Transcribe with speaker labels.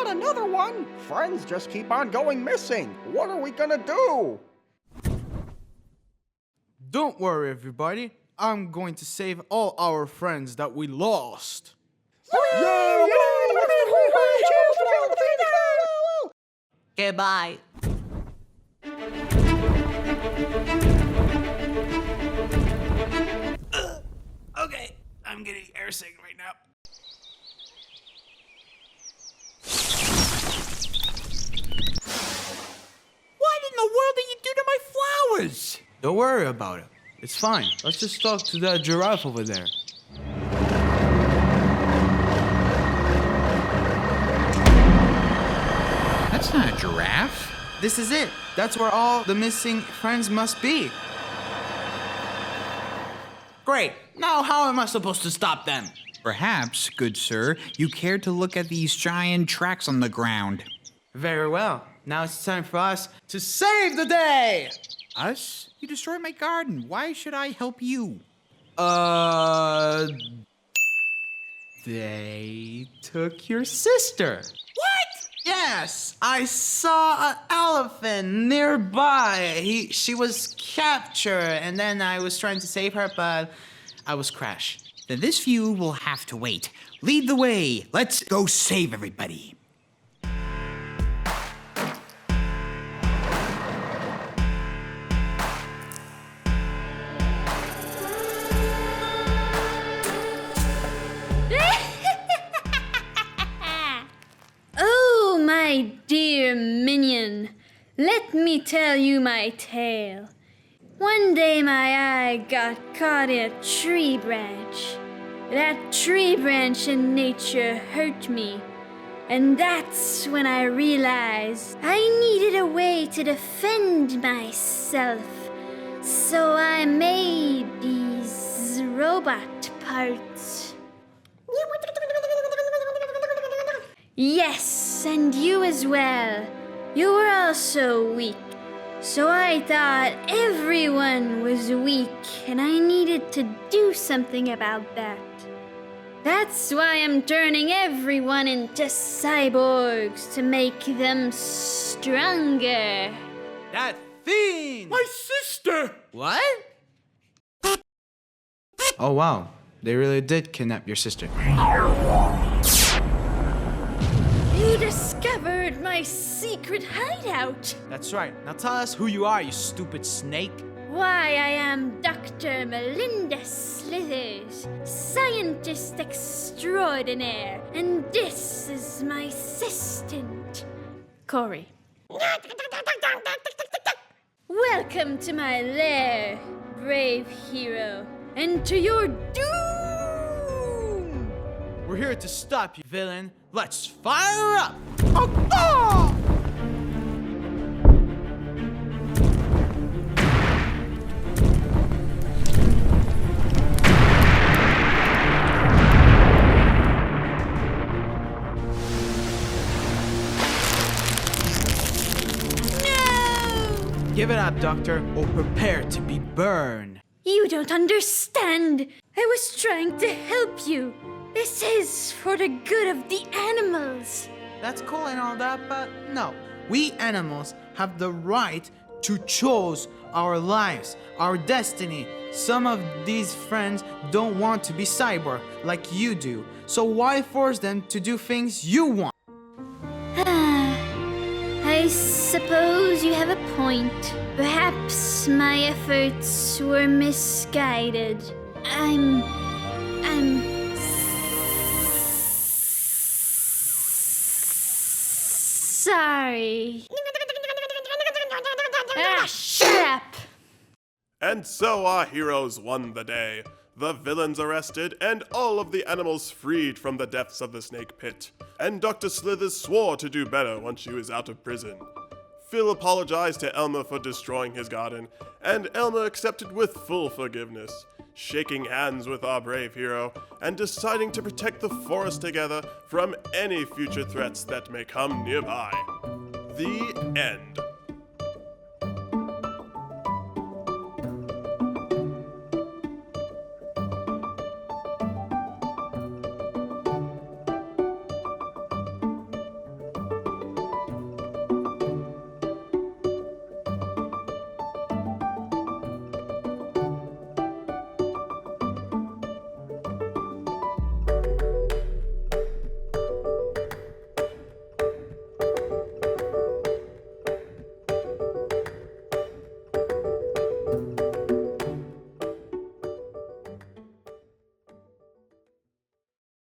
Speaker 1: Not another one! Friends just keep on going missing. What are we gonna do?
Speaker 2: Don't worry, everybody. I'm going to save all our friends that we lost.
Speaker 1: Yeah!
Speaker 3: Goodbye.
Speaker 2: Okay, I'm getting airsick right now.
Speaker 3: What in the world did you do to my flowers?
Speaker 2: Don't worry about it. It's fine. Let's just talk to that giraffe over there.
Speaker 4: That's not a giraffe.
Speaker 2: This is it. That's where all the missing friends must be.
Speaker 3: Great. Now how am I supposed to stop them?
Speaker 4: Perhaps, good sir, you care to look at these giant tracks on the ground.
Speaker 2: Very well. Now it's time for us to save the day!
Speaker 4: Us? You destroyed my garden. Why should I help you?
Speaker 2: They took your sister.
Speaker 3: What?
Speaker 2: Yes, I saw an elephant nearby. She was captured, and then I was trying to save her, but I was crashed.
Speaker 4: Then this view will have to wait. Lead the way. Let's go save everybody.
Speaker 5: Oh, my dear minion, let me tell you my tale. One day my eye got caught in a tree branch. That tree branch in nature hurt me. And that's when I realized I needed a way to defend myself. So I made these robot parts. Yes, and you as well. You were also weak. So I thought everyone was weak, and I needed to do something about that. That's why I'm turning everyone into cyborgs to make them stronger.
Speaker 2: That fiend!
Speaker 3: My sister!
Speaker 2: What? Oh wow, they really did kidnap your sister.
Speaker 5: You discovered my secret hideout.
Speaker 2: That's right. Now tell us who you are, you stupid snake.
Speaker 5: Why, I am Dr. Melinda Slithers, scientist extraordinaire, and this is my assistant, Corey. Welcome to my lair, brave hero, and to your doom!
Speaker 2: We're here to stop you, villain. Let's fire up! Oh! Give it up, Doctor, or prepare to be burned.
Speaker 5: You don't understand. I was trying to help you. This is for the good of the animals.
Speaker 2: That's cool and all that, but no. We animals have the right to choose our lives, our destiny. Some of these friends don't want to be cyborg like you do. So why force them to do things you want?
Speaker 5: I suppose you have a point. Perhaps my efforts were misguided. I'm sorry. Shut up!
Speaker 6: And so our heroes won the day. The villains arrested, and all of the animals freed from the depths of the snake pit. And Dr. Slithers swore to do better once she was out of prison. Phil apologized to Elmer for destroying his garden, and Elmer accepted with full forgiveness, shaking hands with our brave hero, and deciding to protect the forest together from any future threats that may come nearby. The end.